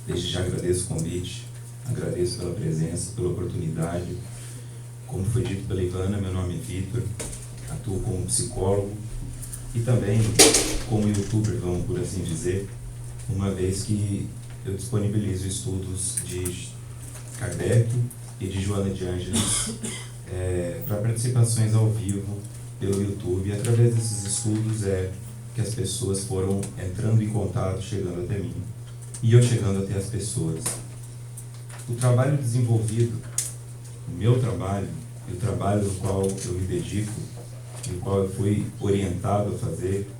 Desde já agradeço o convite, agradeço pela presença, pela oportunidade. Como foi dito pela Ivana, meu nome é Vitor, atuo como psicólogo e também como youtuber, vamos por assim dizer, uma vez que eu disponibilizo estudos de Kardec e de Joana de Ângeles para participações ao vivo pelo YouTube. E através desses estudos que as pessoas foram entrando em contato, chegando até mim, e eu chegando até as pessoas. O trabalho desenvolvido, o meu trabalho, e o trabalho no qual eu me dedico, no qual eu fui orientado a fazer,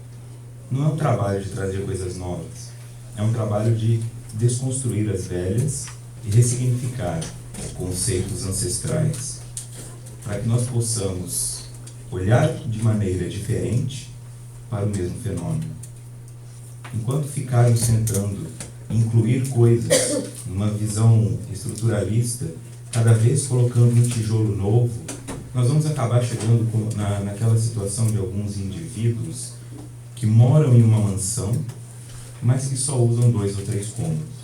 não é um trabalho de trazer coisas novas. É um trabalho de desconstruir as velhas e ressignificar conceitos ancestrais, para que nós possamos olhar de maneira diferente para o mesmo fenômeno. Enquanto ficarmos tentando incluir coisas numa visão estruturalista, cada vez colocando um tijolo novo, nós vamos acabar chegando naquela situação de alguns indivíduos que moram em uma mansão, mas que só usam 2 ou 3 cômodos.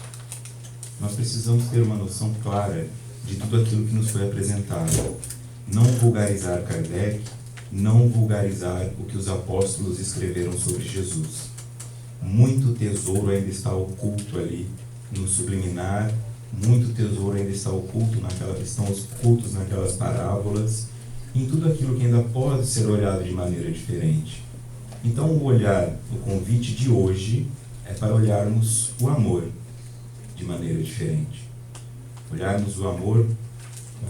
Nós precisamos ter uma noção clara de tudo aquilo que nos foi apresentado. Não vulgarizar Kardec, não vulgarizar o que os apóstolos escreveram sobre Jesus. Muito tesouro ainda está oculto ali no subliminar, muito tesouro ainda está oculto estão ocultos naquelas parábolas, em tudo aquilo que ainda pode ser olhado de maneira diferente. Então o convite de hoje é para olharmos o amor de maneira diferente. Olharmos o amor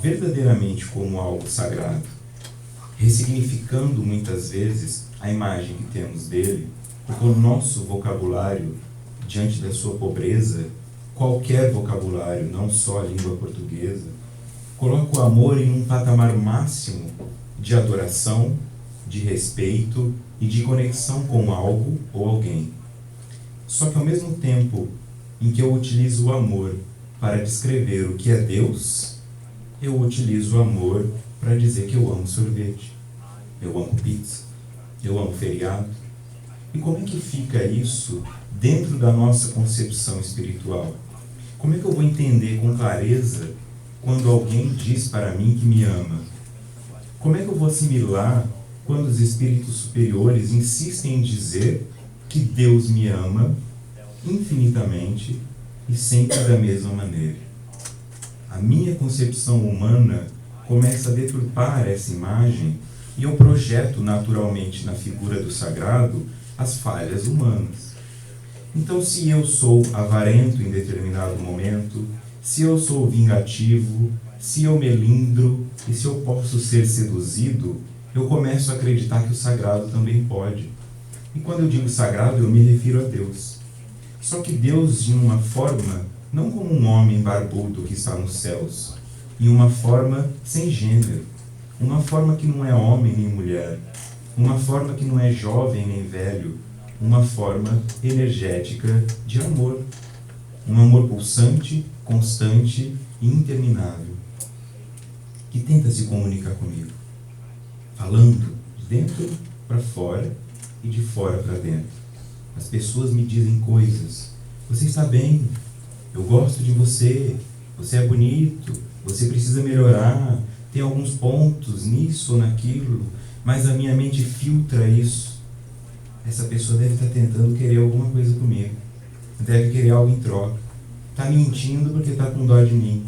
verdadeiramente como algo sagrado, ressignificando muitas vezes a imagem que temos dele, porque o nosso vocabulário, diante da sua pobreza, qualquer vocabulário, não só a língua portuguesa, coloca o amor em um patamar máximo de adoração, de respeito e de conexão com algo ou alguém. Só que ao mesmo tempo em que eu utilizo o amor para descrever o que é Deus, eu utilizo o amor para dizer que eu amo sorvete, eu amo pizza, eu amo feriado. E como é que fica isso dentro da nossa concepção espiritual? Como é que eu vou entender com clareza quando alguém diz para mim que me ama? Como é que eu vou assimilar quando os espíritos superiores insistem em dizer que Deus me ama infinitamente e sempre da mesma maneira? A minha concepção humana começa a deturpar essa imagem e eu projeto naturalmente na figura do sagrado as falhas humanas. Então, se eu sou avarento em determinado momento, se eu sou vingativo, se eu melindro e se eu posso ser seduzido, eu começo a acreditar que o sagrado também pode. E quando eu digo sagrado, eu me refiro a Deus. Só que Deus de uma forma, não como um homem barbudo que está nos céus, em uma forma sem gênero, uma forma que não é homem nem mulher, uma forma que não é jovem nem velho, uma forma energética de amor. Um amor pulsante, constante e interminável, que tenta se comunicar comigo, falando de dentro para fora e de fora para dentro. As pessoas me dizem coisas. Você está bem, eu gosto de você, você é bonito, você precisa melhorar, tem alguns pontos nisso ou naquilo, mas a minha mente filtra isso. Essa pessoa deve estar tentando querer alguma coisa comigo, deve querer algo em troca, está mentindo porque está com dó de mim.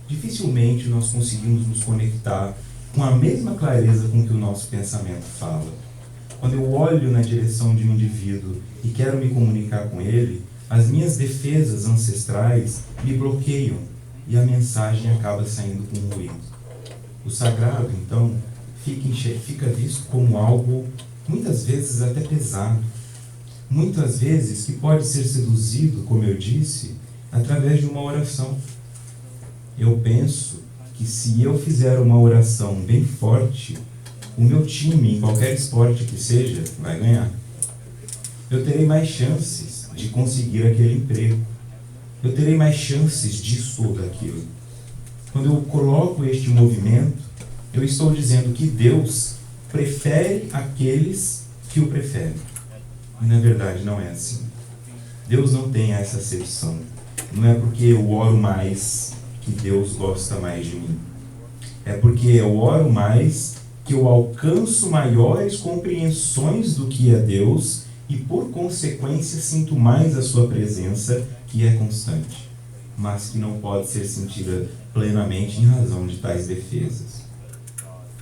Dificilmente nós conseguimos nos conectar com a mesma clareza com que o nosso pensamento fala. Quando eu olho na direção de um indivíduo e quero me comunicar com ele, as minhas defesas ancestrais me bloqueiam e a mensagem acaba saindo com ruído. O sagrado, então, fica visto como algo, muitas vezes até pesado. Muitas vezes que pode ser seduzido, como eu disse, através de uma oração. Eu penso que se eu fizer uma oração bem forte, o meu time, em qualquer esporte que seja, vai ganhar. Eu terei mais chances de conseguir aquele emprego. Eu terei mais chances disso ou daquilo. Quando eu coloco este movimento, eu estou dizendo que Deus prefere aqueles que o preferem. E na verdade não é assim. Deus não tem essa acepção. não é porque eu oro mais que Deus gosta mais de mim. É porque eu oro mais que eu alcanço maiores compreensões do que é Deus e, por consequência, sinto mais a sua presença, que é constante, mas que não pode ser sentida plenamente em razão de tais defesas.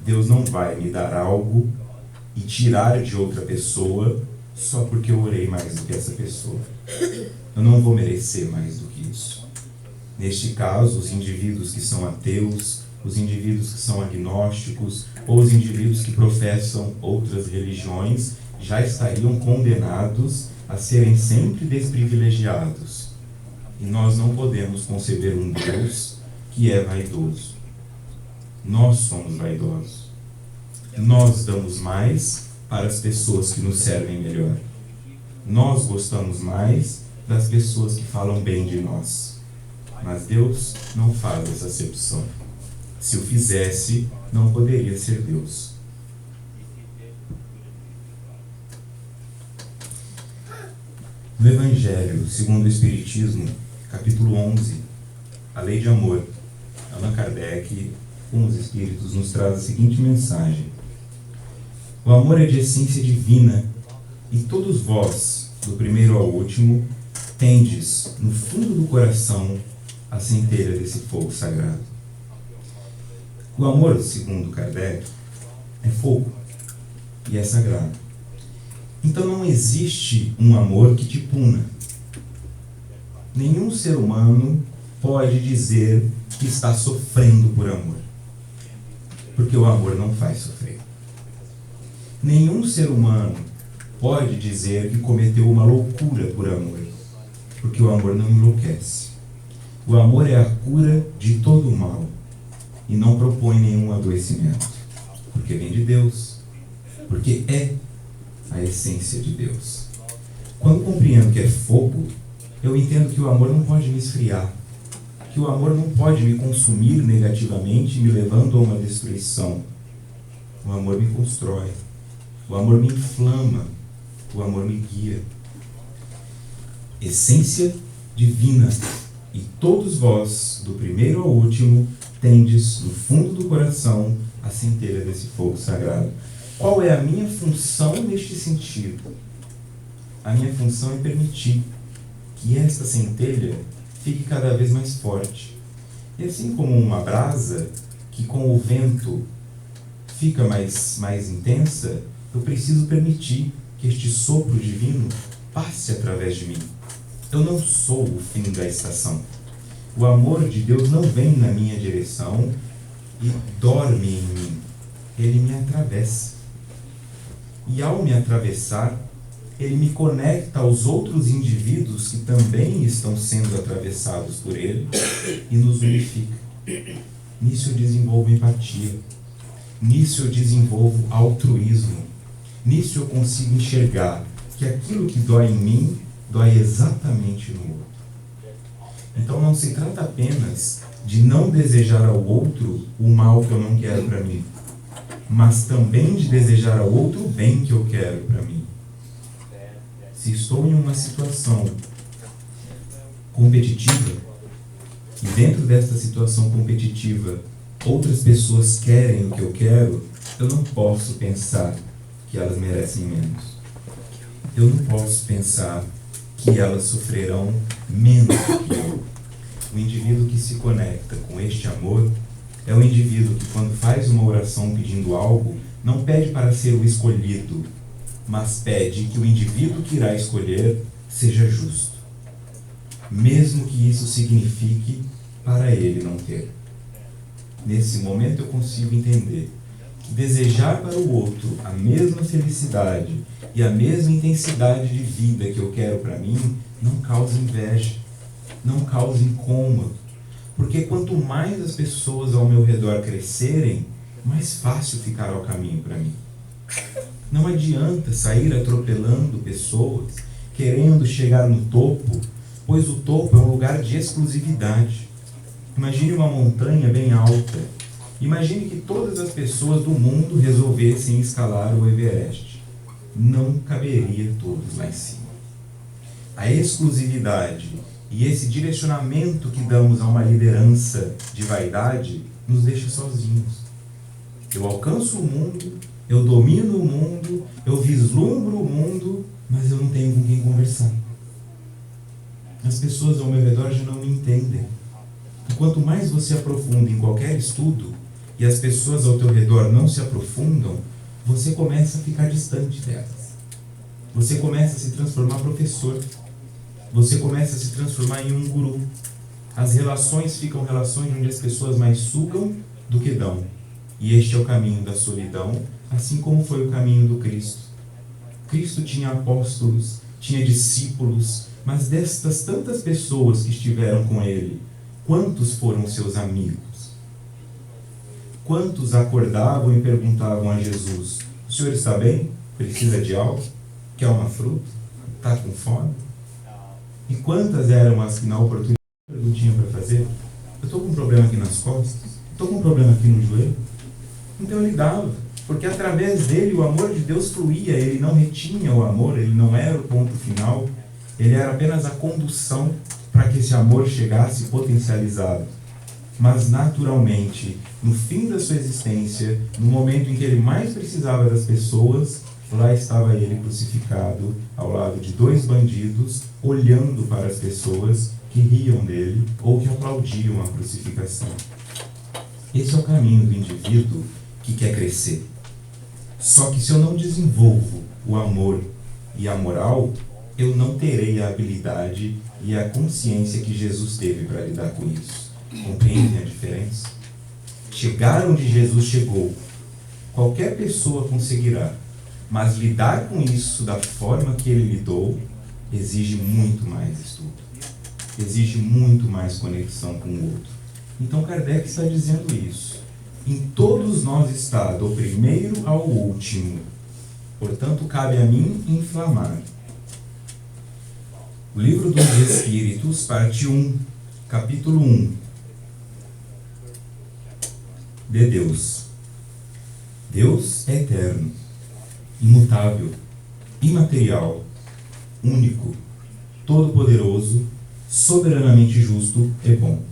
Deus não vai me dar algo e tirar de outra pessoa só porque eu orei mais do que essa pessoa. Eu não vou merecer mais do que isso. Neste caso, os indivíduos que são ateus, os indivíduos que são agnósticos, ou os indivíduos que professam outras religiões, já estariam condenados a serem sempre desprivilegiados. E nós não podemos conceber um Deus que é vaidoso. Nós somos vaidosos. Nós damos mais para as pessoas que nos servem melhor. Nós gostamos mais das pessoas que falam bem de nós. Mas Deus não faz essa acepção. Se o fizesse, não poderia ser Deus. No Evangelho, segundo o Espiritismo, capítulo 11, a lei de amor, Allan Kardec, com os Espíritos, nos traz a seguinte mensagem: o amor é de essência divina, e todos vós, do primeiro ao último, tendes, no fundo do coração, a centelha desse fogo sagrado. O amor, segundo Kardec, é fogo e é sagrado. Então não existe um amor que te puna. Nenhum ser humano pode dizer que está sofrendo por amor, porque o amor não faz sofrer. Nenhum ser humano pode dizer que cometeu uma loucura por amor, porque o amor não enlouquece. O amor é a cura de todo o mal e não propõe nenhum adoecimento, porque vem de Deus, porque é a essência de Deus. Quando compreendo que é fogo, eu entendo que o amor não pode me esfriar, que o amor não pode me consumir negativamente, me levando a uma destruição. O amor me constrói, o amor me inflama, o amor me guia. Essência divina, e todos vós, do primeiro ao último, tendes no fundo do coração a centelha desse fogo sagrado. Qual é a minha função neste sentido? A minha função é permitir que esta centelha fique cada vez mais forte. E assim como uma brasa que com o vento fica mais intensa, eu preciso permitir que este sopro divino passe através de mim. Eu não sou o fim da estação. O amor de Deus não vem na minha direção e dorme em mim. Ele me atravessa. E ao me atravessar, ele me conecta aos outros indivíduos que também estão sendo atravessados por ele e nos unifica. Nisso eu desenvolvo empatia. Nisso eu desenvolvo altruísmo. Nisso eu consigo enxergar que aquilo que dói em mim, dói exatamente no outro. Então não se trata apenas de não desejar ao outro o mal que eu não quero para mim, mas também de desejar ao outro o bem que eu quero para mim. Se estou em uma situação competitiva, e dentro desta situação competitiva outras pessoas querem o que eu quero, eu não posso pensar que elas merecem menos. Eu não posso pensar que elas sofrerão menos do que eu. O indivíduo que se conecta com este amor é o indivíduo que, quando faz uma oração pedindo algo, não pede para ser o escolhido, mas pede que o indivíduo que irá escolher seja justo, mesmo que isso signifique para ele não ter. Nesse momento eu consigo entender que desejar para o outro a mesma felicidade e a mesma intensidade de vida que eu quero para mim não causa inveja, não causa incômodo, porque quanto mais as pessoas ao meu redor crescerem, mais fácil ficará o caminho para mim. Não adianta sair atropelando pessoas, querendo chegar no topo, pois o topo é um lugar de exclusividade. Imagine uma montanha bem alta. Imagine que todas as pessoas do mundo resolvessem escalar o Everest. Não caberia todos lá em cima. A exclusividade E esse direcionamento que damos a uma liderança de vaidade nos deixa sozinhos. Eu alcanço o mundo, eu domino o mundo, eu vislumbro o mundo, mas eu não tenho com quem conversar. As pessoas ao meu redor já não me entendem. E quanto mais você aprofunda em qualquer estudo, e as pessoas ao teu redor não se aprofundam, você começa a ficar distante delas. Você começa a se transformar professor. Você começa a se transformar em um guru. As relações ficam relações onde as pessoas mais sugam do que dão. E este é o caminho da solidão, assim como foi o caminho do Cristo. Cristo tinha apóstolos, tinha discípulos, mas destas tantas pessoas que estiveram com ele, quantos foram seus amigos? Quantos acordavam e perguntavam a Jesus: o senhor está bem? Precisa de algo? Quer uma fruta? Está com fome? E quantas eram as que na oportunidade não tinham para fazer? Eu estou com um problema aqui nas costas, estou com um problema aqui no joelho. Então ele dava, porque através dele o amor de Deus fluía, ele não retinha o amor, ele não era o ponto final, ele era apenas a condução para que esse amor chegasse potencializado. Mas naturalmente, no fim da sua existência, no momento em que ele mais precisava das pessoas, lá estava ele crucificado, ao lado de dois bandidos, olhando para as pessoas que riam dele ou que aplaudiam a crucificação. Esse é o caminho do indivíduo que quer crescer. Só que se eu não desenvolvo o amor e a moral, eu não terei a habilidade e a consciência que Jesus teve para lidar com isso. Compreendem a diferença? Chegar onde Jesus chegou, qualquer pessoa conseguirá, mas lidar com isso da forma que ele lidou exige muito mais estudo, exige muito mais conexão com o outro. Então Kardec está dizendo isso. Em todos nós está, do primeiro ao último. Portanto, cabe a mim inflamar. O Livro dos Espíritos, parte 1, capítulo 1. De Deus. Deus é eterno, imutável, imaterial, único, todo-poderoso, soberanamente justo e bom.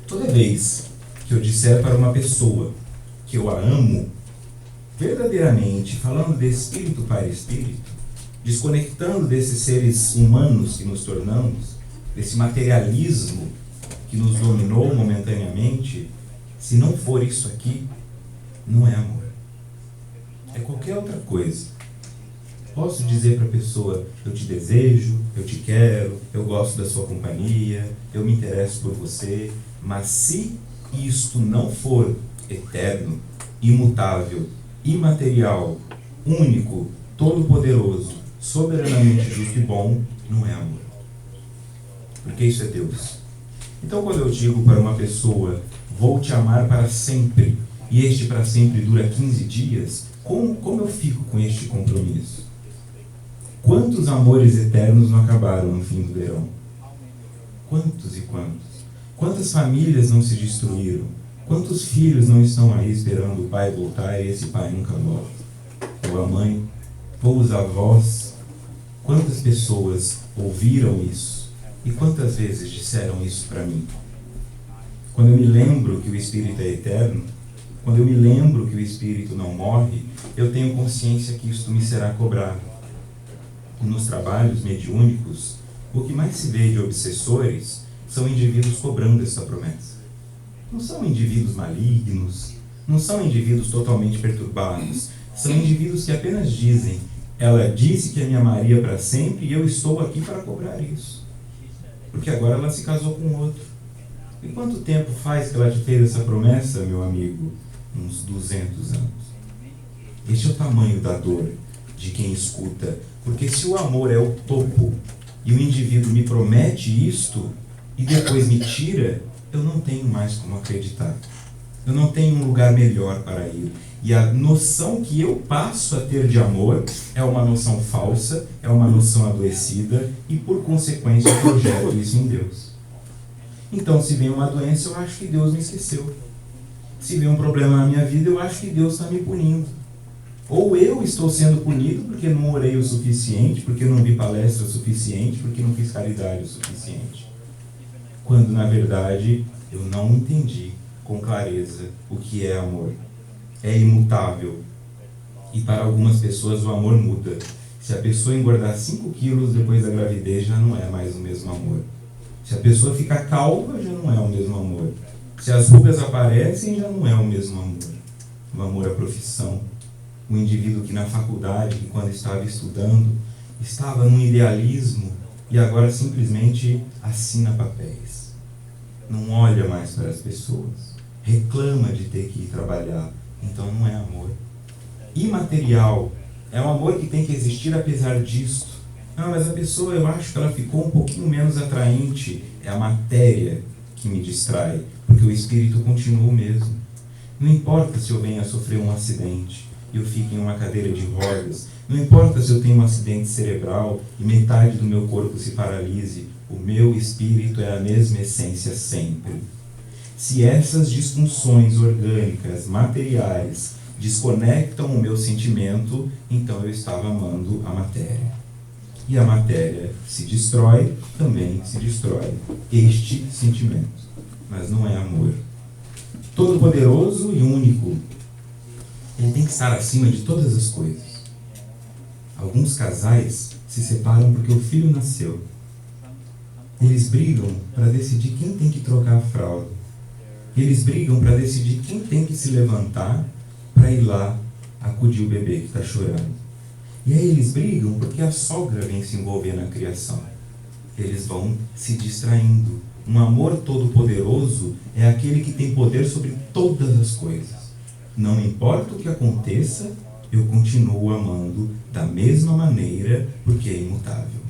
Toda vez que eu disser para uma pessoa que eu a amo, verdadeiramente, falando de espírito para espírito, desconectando desses seres humanos que nos tornamos, desse materialismo que nos dominou momentaneamente, se não for isso aqui, não é amor. É qualquer outra coisa. Posso dizer para a pessoa: eu te desejo, eu te quero, eu gosto da sua companhia, eu me interesso por você, mas se isto não for eterno, imutável, imaterial, único, todo-poderoso, soberanamente justo e bom, não é amor. Porque isso é Deus. Então, quando eu digo para uma pessoa: vou te amar para sempre, e este para sempre dura 15 dias, como eu fico com este compromisso? Quantos amores eternos não acabaram no fim do verão? Quantos e quantos? Quantas famílias não se destruíram? Quantos filhos não estão aí esperando o pai voltar e esse pai nunca volta? Ou a mãe? Ou os avós? Quantas pessoas ouviram isso? E quantas vezes disseram isso para mim? Quando eu me lembro que o Espírito é eterno, quando eu me lembro que o Espírito não morre, eu tenho consciência que isto me será cobrado. E nos trabalhos mediúnicos, o que mais se vê de obsessores são indivíduos cobrando essa promessa. Não são indivíduos malignos, não são indivíduos totalmente perturbados, são indivíduos que apenas dizem: ela disse que me amaria para sempre e eu estou aqui para cobrar isso. Porque agora ela se casou com outro. E quanto tempo faz que ela te fez essa promessa, meu amigo? Uns 200 anos. Este é o tamanho da dor de quem escuta. Porque se o amor é o topo e o indivíduo me promete isto e depois me tira, eu não tenho mais como acreditar. Eu não tenho um lugar melhor para ir. E a noção que eu passo a ter de amor é uma noção falsa, é uma noção adoecida e, por consequência, eu projeto isso em Deus. Então, se vem uma doença, eu acho que Deus me esqueceu. Se vem um problema na minha vida, eu acho que Deus está me punindo. Ou eu estou sendo punido porque não orei o suficiente, porque não vi palestra o suficiente, porque não fiz caridade o suficiente. Quando, na verdade, eu não entendi com clareza o que é amor. É imutável. E para algumas pessoas o amor muda. Se a pessoa engordar 5 quilos depois da gravidez, já não é mais o mesmo amor. Se a pessoa ficar calva, já não é o mesmo amor. Se as rugas aparecem, já não é o mesmo amor. O amor à profissão. O indivíduo que na faculdade, que quando estava estudando, estava num idealismo e agora simplesmente assina papéis. Não olha mais para as pessoas. Reclama de ter que ir trabalhar. Então não é amor. Imaterial. É um amor que tem que existir apesar disto. Não, mas a pessoa, eu acho que ela ficou um pouquinho menos atraente. É a matéria que me distrai, porque o espírito continua o mesmo. Não importa se eu venha a sofrer um acidente e eu fico em uma cadeira de rodas. Não importa se eu tenho um acidente cerebral e metade do meu corpo se paralise. O meu espírito é a mesma essência sempre. Se essas disfunções orgânicas, materiais, desconectam o meu sentimento, então eu estava amando a matéria. E a matéria se destrói, também se destrói este sentimento. Mas não é amor. Todo-poderoso e único. Ele tem que estar acima de todas as coisas. Alguns casais se separam porque o filho nasceu. Eles brigam para decidir quem tem que trocar a fralda. Eles brigam para decidir quem tem que se levantar para ir lá acudir o bebê que está chorando. E aí eles brigam porque a sogra vem se envolver na criação. Eles vão se distraindo. Um amor todo-poderoso é aquele que tem poder sobre todas as coisas. Não importa o que aconteça, eu continuo amando da mesma maneira, porque é imutável.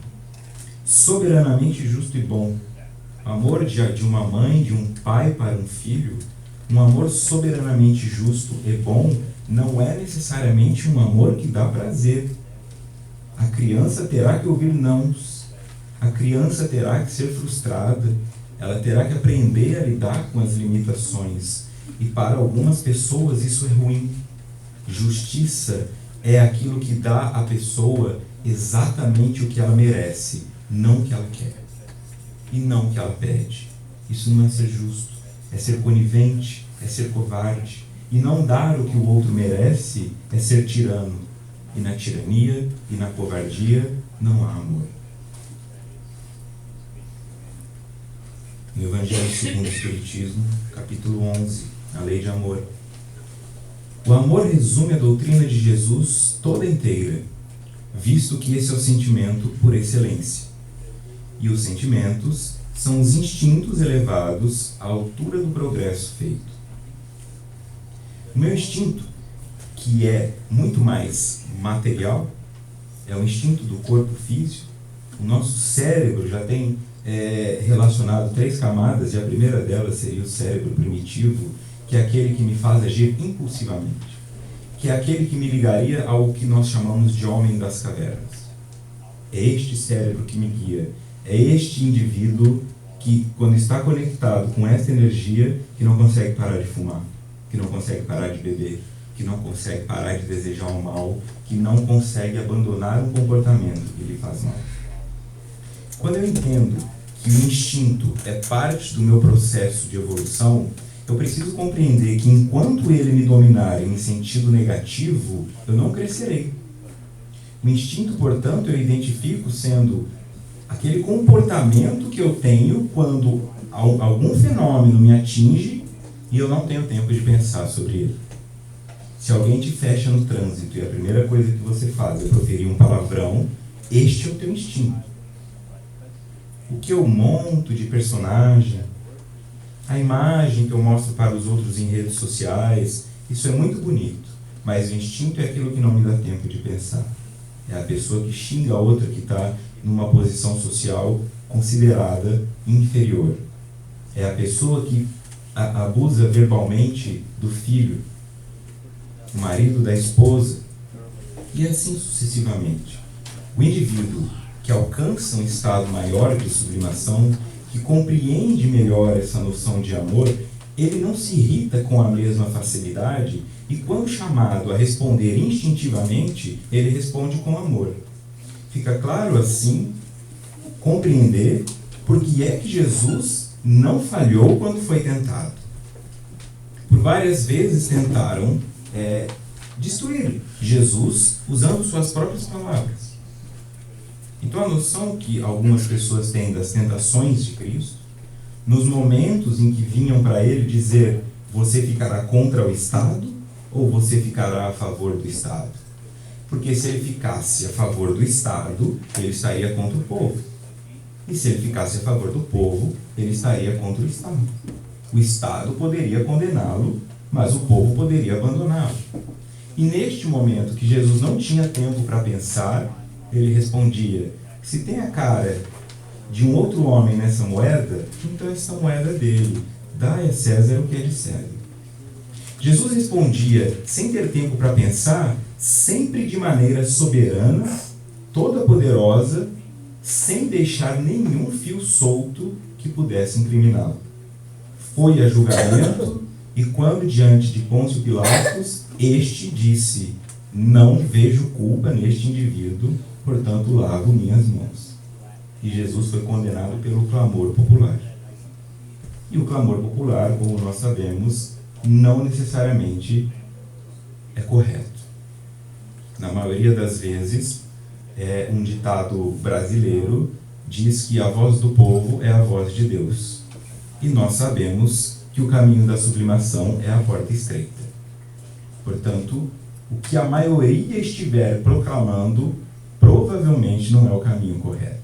Soberanamente justo e bom. Amor de uma mãe, de um pai para um filho, um amor soberanamente justo e bom, não é necessariamente um amor que dá prazer. A criança terá que ouvir nãos. A criança terá que ser frustrada. Ela terá que aprender a lidar com as limitações. E para algumas pessoas isso é ruim. Justiça é aquilo que dá à pessoa exatamente o que ela merece, não o que ela quer. E não o que ela pede. Isso não é ser justo. É ser conivente, é ser covarde. E não dar o que o outro merece é ser tirano. E na tirania e na covardia não há amor. No Evangelho segundo o Espiritismo, capítulo 11, a lei de amor. O amor resume a doutrina de Jesus toda inteira, visto que esse é o sentimento por excelência. E os sentimentos são os instintos elevados à altura do progresso feito. O meu instinto, que é muito mais material, é o instinto do corpo físico. O nosso cérebro já tem relacionado 3 camadas, e a primeira delas seria o cérebro primitivo, que é aquele que me faz agir impulsivamente, que é aquele que me ligaria ao que nós chamamos de homem das cavernas. É este cérebro que me guia, é este indivíduo que, quando está conectado com esta energia, que não consegue parar de fumar, que não consegue parar de beber, que não consegue parar de desejar o mal, que não consegue abandonar um comportamento que lhe faz mal. Quando eu entendo que o instinto é parte do meu processo de evolução, eu preciso compreender que enquanto ele me dominar em sentido negativo, eu não crescerei. O instinto, portanto, eu identifico sendo aquele comportamento que eu tenho quando algum fenômeno me atinge e eu não tenho tempo de pensar sobre ele. Se alguém te fecha no trânsito e a primeira coisa que você faz é proferir um palavrão, este é o teu instinto. O que eu monto de personagem, a imagem que eu mostro para os outros em redes sociais, isso é muito bonito, mas o instinto é aquilo que não me dá tempo de pensar. É a pessoa que xinga a outra que está numa posição social considerada inferior. É a pessoa que abusa verbalmente do filho, o marido da esposa, e assim sucessivamente. O indivíduo que alcança um estado maior de sublimação, que compreende melhor essa noção de amor, ele não se irrita com a mesma facilidade E quando chamado a responder instintivamente, ele responde com amor. Fica claro assim compreender por que é que Jesus não falhou quando foi tentado. Por várias vezes tentaram destruir Jesus usando suas próprias palavras. Então a noção que algumas pessoas têm das tentações de Cristo, nos momentos em que vinham para ele dizer: você ficará contra o Estado ou você ficará a favor do Estado? Porque se ele ficasse a favor do Estado, ele estaria contra o povo. E se ele ficasse a favor do povo, ele estaria contra o Estado. O Estado poderia condená-lo, mas o povo poderia abandoná-lo. E neste momento que Jesus não tinha tempo para pensar, ele respondia: se tem a cara de um outro homem nessa moeda, então essa moeda é dele. Dai a César o que é de César. Jesus respondia sem ter tempo para pensar, sempre de maneira soberana, toda poderosa, sem deixar nenhum fio solto que pudesse incriminá-lo. Foi a julgamento e quando diante de Pôncio Pilatos, este disse: não vejo culpa neste indivíduo, portanto lavo minhas mãos. E Jesus foi condenado pelo clamor popular. E o clamor popular, como nós sabemos, não necessariamente é correto. Na maioria das vezes, um ditado brasileiro diz que a voz do povo é a voz de Deus. E nós sabemos que o caminho da sublimação é a porta estreita. Portanto, o que a maioria estiver proclamando provavelmente não é o caminho correto.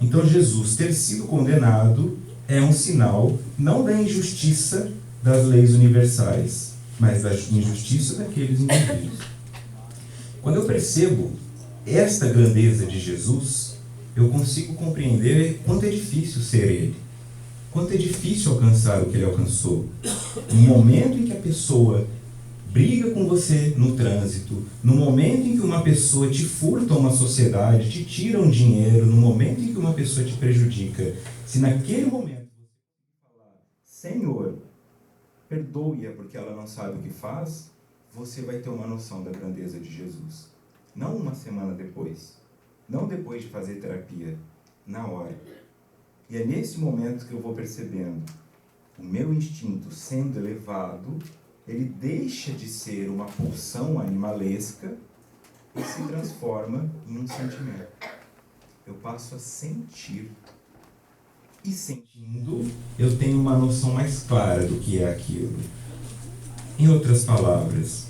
Então, Jesus ter sido condenado é um sinal não da injustiça das leis universais, mas da injustiça daqueles indivíduos. Quando eu percebo esta grandeza de Jesus, eu consigo compreender quanto é difícil ser ele, quanto é difícil alcançar o que ele alcançou. No momento em que a pessoa briga com você no trânsito, no momento em que uma pessoa te furta uma sociedade, te tira um dinheiro, no momento em que uma pessoa te prejudica, se naquele momento você falar: Senhor, perdoe-a porque ela não sabe o que faz, você vai ter uma noção da grandeza de Jesus. Não uma semana depois, não depois de fazer terapia, na hora. E é nesse momento que eu vou percebendo o meu instinto sendo elevado, ele deixa de ser uma pulsão animalesca e se transforma em um sentimento. Eu passo a sentir. E sentindo, eu tenho uma noção mais clara do que é aquilo. Em outras palavras,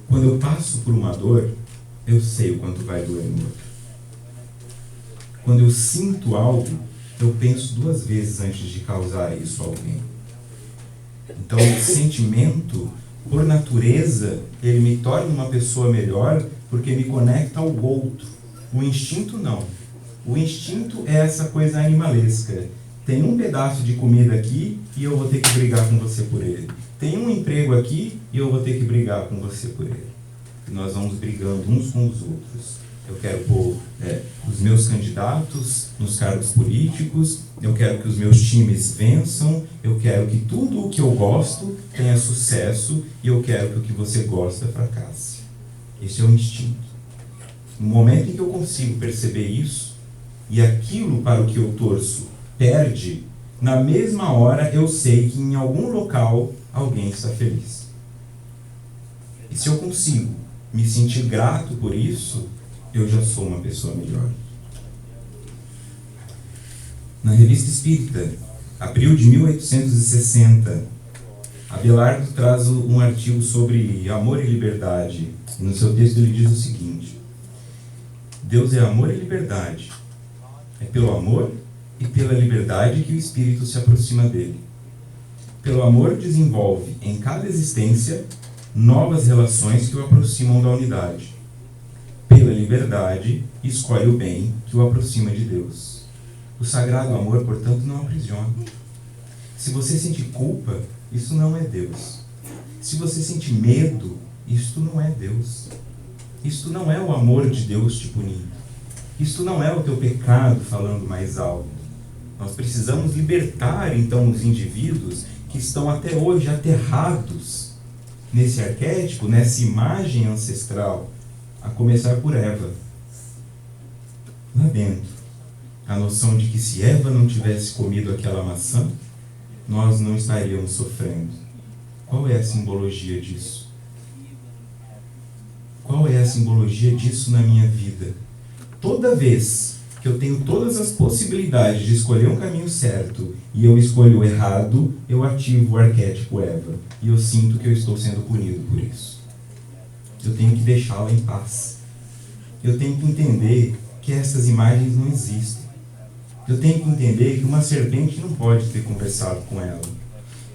quando eu passo por uma dor, eu sei o quanto vai doer no outro. Quando eu sinto algo, eu penso duas vezes antes de causar isso a alguém. Então, o sentimento, por natureza, ele me torna uma pessoa melhor porque me conecta ao outro. O instinto, não. O instinto é essa coisa animalesca. Tem um pedaço de comida aqui e eu vou ter que brigar com você por ele. Tem um emprego aqui e eu vou ter que brigar com você por ele. E nós vamos brigando uns com os outros. Eu quero pôr os meus candidatos nos cargos políticos, eu quero que os meus times vençam, eu quero que tudo o que eu gosto tenha sucesso e eu quero que o que você gosta fracasse. Esse é o instinto. No momento em que eu consigo perceber isso, e aquilo para o que eu torço perde, na mesma hora eu sei que em algum local alguém está feliz. E se eu consigo me sentir grato por isso, eu já sou uma pessoa melhor. Na Revista Espírita, abril de 1860, Abelardo traz um artigo sobre amor e liberdade. E no seu texto ele diz o seguinte: Deus é amor e liberdade. É pelo amor e pela liberdade que o espírito se aproxima dele. Pelo amor desenvolve em cada existência novas relações que o aproximam da unidade. Pela liberdade, escolhe o bem que o aproxima de Deus. O sagrado amor, portanto, não aprisiona. Se você sente culpa, isso não é Deus. Se você sente medo, isto não é Deus. Isto não é o amor de Deus te punindo. Isto não é o teu pecado falando mais alto. Nós precisamos libertar, então, os indivíduos que estão até hoje aterrados nesse arquétipo, nessa imagem ancestral, a começar por Eva. Lá dentro, a noção de que se Eva não tivesse comido aquela maçã, nós não estaríamos sofrendo. Qual é a simbologia disso? Qual é a simbologia disso na minha vida? Toda vez que eu tenho todas as possibilidades de escolher um caminho certo e eu escolho o errado, eu ativo o arquétipo Eva. E eu sinto que eu estou sendo punido por isso. Eu tenho que deixá-la em paz. Eu tenho que entender que essas imagens não existem. Eu tenho que entender que uma serpente não pode ter conversado com ela.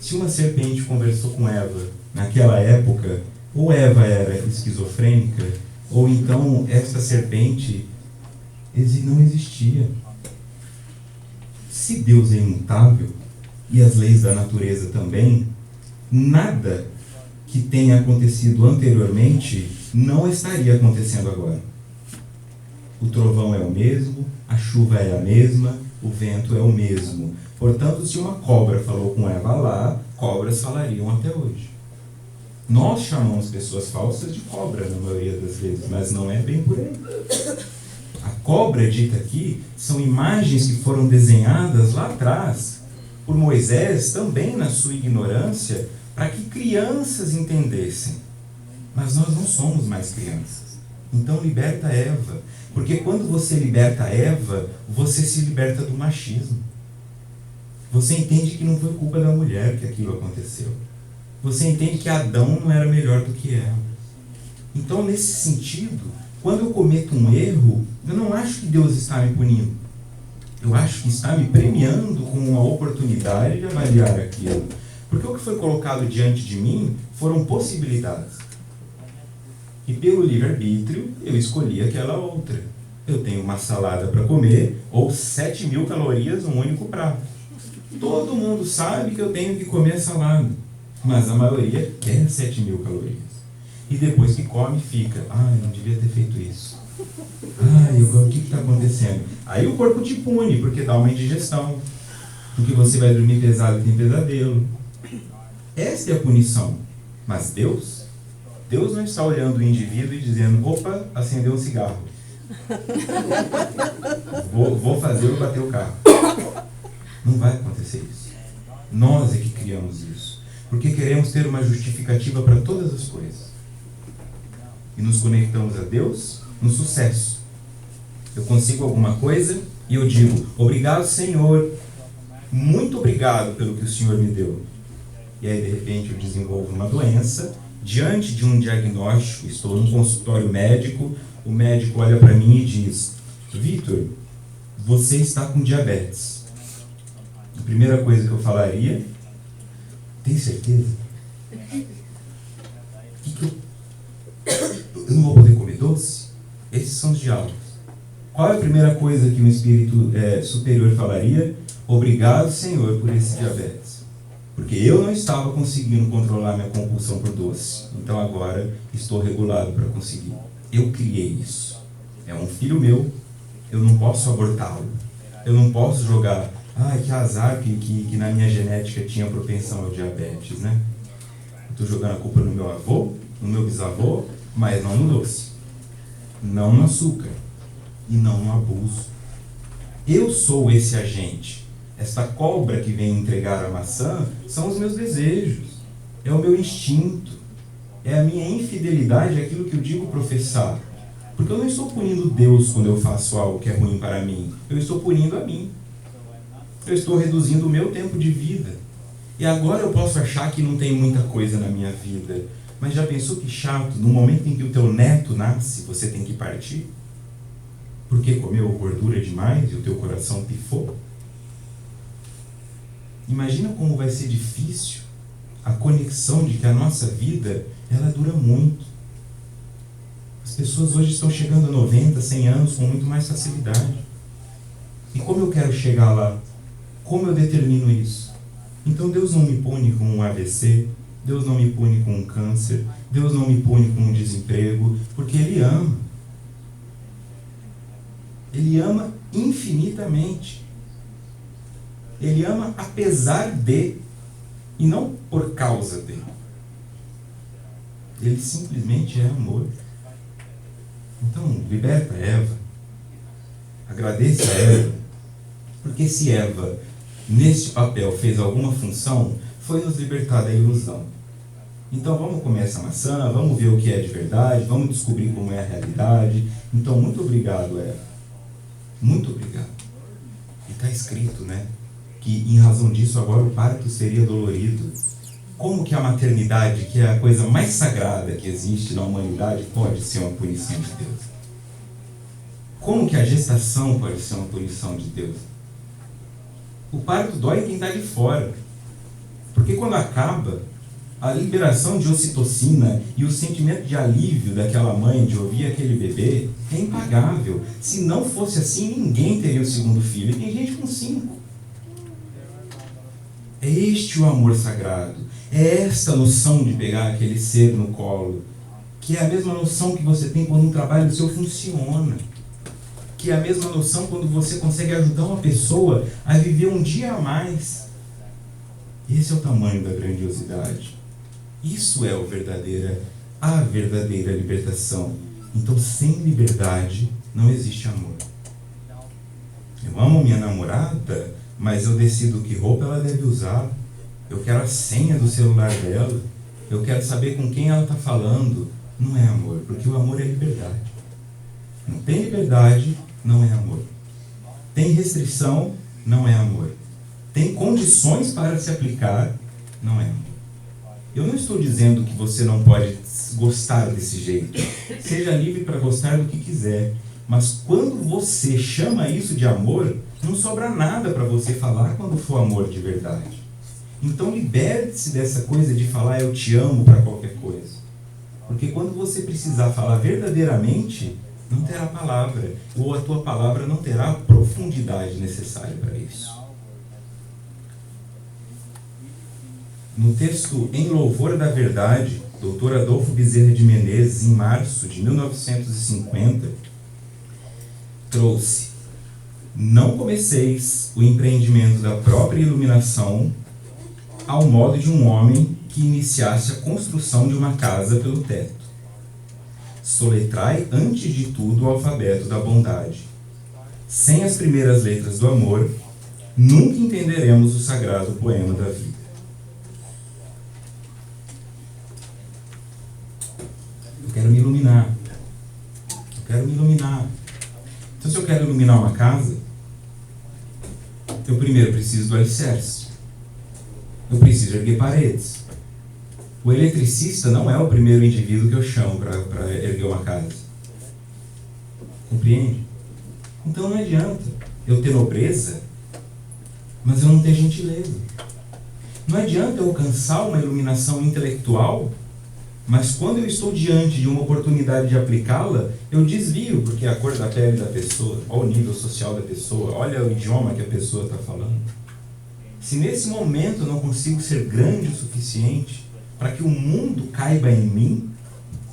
Se uma serpente conversou com Eva naquela época, ou Eva era esquizofrênica, ou então essa serpente não existia. Se Deus é imutável, e as leis da natureza também, nada que tenha acontecido anteriormente não estaria acontecendo agora. O trovão é o mesmo, a chuva é a mesma, o vento é o mesmo. Portanto, se uma cobra falou com Eva lá, cobras falariam até hoje. Nós chamamos pessoas falsas de cobra na maioria das vezes, mas não é bem por aí. A cobra dita aqui são imagens que foram desenhadas lá atrás por Moisés, também na sua ignorância, para que crianças entendessem. Mas nós não somos mais crianças. Então liberta Eva. Porque quando você liberta Eva, você se liberta do machismo. Você entende que não foi culpa da mulher que aquilo aconteceu. Você entende que Adão não era melhor do que ela. Então, nesse sentido, quando eu cometo um erro, eu não acho que Deus está me punindo. Eu acho que está me premiando com uma oportunidade de avaliar aquilo. Porque o que foi colocado diante de mim foram possibilidades. E pelo livre-arbítrio, eu escolhi aquela outra. Eu tenho uma salada para comer, ou 7.000 calorias num único prato. Todo mundo sabe que eu tenho que comer salada, mas a maioria quer 7.000 calorias. E depois que come, fica, eu não devia ter feito isso. O que está acontecendo? Aí o corpo te pune, porque dá uma indigestão, porque você vai dormir pesado e tem pesadelo. Essa é a punição. Mas Deus não está olhando o indivíduo e dizendo, opa, acendeu um cigarro. Vou fazê-lo bater o carro. Não vai acontecer isso. Nós é que criamos isso. Porque queremos ter uma justificativa para todas as coisas. E nos conectamos a Deus no sucesso. Eu consigo alguma coisa e eu digo, obrigado, Senhor. Muito obrigado pelo que o Senhor me deu. E aí, de repente, eu desenvolvo uma doença. Diante de um diagnóstico, estou num consultório médico, o médico olha para mim e diz, Vitor, você está com diabetes. A primeira coisa que eu falaria, tem certeza? Eu não vou poder comer doce? Esses são os diálogos. Qual é a primeira coisa que um espírito superior falaria? Obrigado, Senhor, por esse diabetes. Porque eu não estava conseguindo controlar minha compulsão por doce. Então agora estou regulado para conseguir. Eu criei isso. É um filho meu. Eu não posso abortá-lo. Eu não posso jogar... que azar que na minha genética tinha propensão ao diabetes, né? Estou jogando a culpa no meu avô, no meu bisavô, mas não no doce. Não no açúcar. E não no abuso. Eu sou esse agente. Esta cobra que vem entregar a maçã são os meus desejos. É o meu instinto. É a minha infidelidade àquilo que eu digo professar. Porque eu não estou punindo Deus quando eu faço algo que é ruim para mim. Eu estou punindo a mim. Eu estou reduzindo o meu tempo de vida. E agora eu posso achar que não tem muita coisa na minha vida. Mas já pensou que chato, no momento em que o teu neto nasce, você tem que partir? Porque comeu gordura demais e o teu coração pifou? Imagina como vai ser difícil a conexão de que a nossa vida, ela dura muito. As pessoas hoje estão chegando a 90, 100 anos com muito mais facilidade. E como eu quero chegar lá? Como eu determino isso? Então Deus não me pune com um AVC, Deus não me pune com um câncer, Deus não me pune com um desemprego, porque Ele ama. Ele ama infinitamente. Ele ama apesar de, e não por causa de. Ele simplesmente é amor. Então, liberta Eva. Agradeça a Eva. Porque se Eva, neste papel, fez alguma função, foi nos libertar da ilusão. Então vamos comer essa maçã, vamos ver o que é de verdade, vamos descobrir como é a realidade. Então, muito obrigado, Eva. Muito obrigado. E está escrito, né, que em razão disso agora o parto seria dolorido. Como que a maternidade, que é a coisa mais sagrada que existe na humanidade, pode ser uma punição de Deus? Como que a gestação pode ser uma punição de Deus? O parto dói quem está de fora. Porque quando acaba, a liberação de ocitocina e o sentimento de alívio daquela mãe de ouvir aquele bebê é impagável. Se não fosse assim, ninguém teria o segundo filho. E tem gente com 5. É este o amor sagrado. É esta noção de pegar aquele ser no colo. Que é a mesma noção que você tem quando um trabalho seu funciona. Que é a mesma noção quando você consegue ajudar uma pessoa a viver um dia a mais. Esse é o tamanho da grandiosidade. Isso é a verdadeira libertação. Então, sem liberdade, não existe amor. Eu amo minha namorada, mas eu decido que roupa ela deve usar. Eu quero a senha do celular dela. Eu quero saber com quem ela está falando. Não é amor, porque o amor é liberdade. Não tem liberdade, não é amor. Tem restrição, não é amor. Tem condições para se aplicar, não é amor. Eu não estou dizendo que você não pode gostar desse jeito. Seja livre para gostar do que quiser. Mas quando você chama isso de amor, não sobra nada para você falar quando for amor de verdade. Então liberte-se dessa coisa de falar eu te amo para qualquer coisa. Porque quando você precisar falar verdadeiramente, não terá palavra. Ou a tua palavra não terá a profundidade necessária para isso. No texto Em Louvor da Verdade, Dr. Adolfo Bezerra de Menezes, em março de 1950, trouxe: não comeceis o empreendimento da própria iluminação ao modo de um homem que iniciasse a construção de uma casa pelo teto. Soletrai antes de tudo o alfabeto da bondade. Sem as primeiras letras do amor, nunca entenderemos o sagrado poema da vida. Eu quero me iluminar. Eu quero me iluminar. Então, se eu quero iluminar uma casa, eu primeiro preciso do alicerce. Eu preciso erguer paredes. O eletricista não é o primeiro indivíduo que eu chamo para erguer uma casa. Compreende? Então não adianta eu ter nobreza, mas eu não ter gentileza. Não adianta eu alcançar uma iluminação intelectual, mas quando eu estou diante de uma oportunidade de aplicá-la, eu desvio, porque é a cor da pele da pessoa, olha o nível social da pessoa, olha o idioma que a pessoa está falando. Se nesse momento eu não consigo ser grande o suficiente para que o mundo caiba em mim,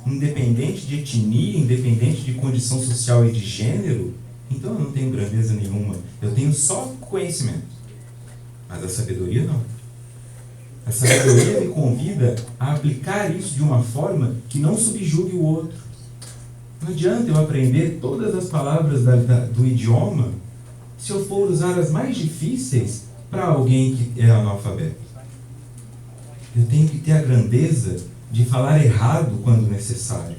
independente de etnia, independente de condição social e de gênero, então eu não tenho grandeza nenhuma. Eu tenho só conhecimento. Mas a sabedoria não. A sabedoria me convida a aplicar isso de uma forma que não subjugue o outro. Não adianta eu aprender todas as palavras do idioma se eu for usar as mais difíceis para alguém que é analfabeto. Eu tenho que ter a grandeza de falar errado quando necessário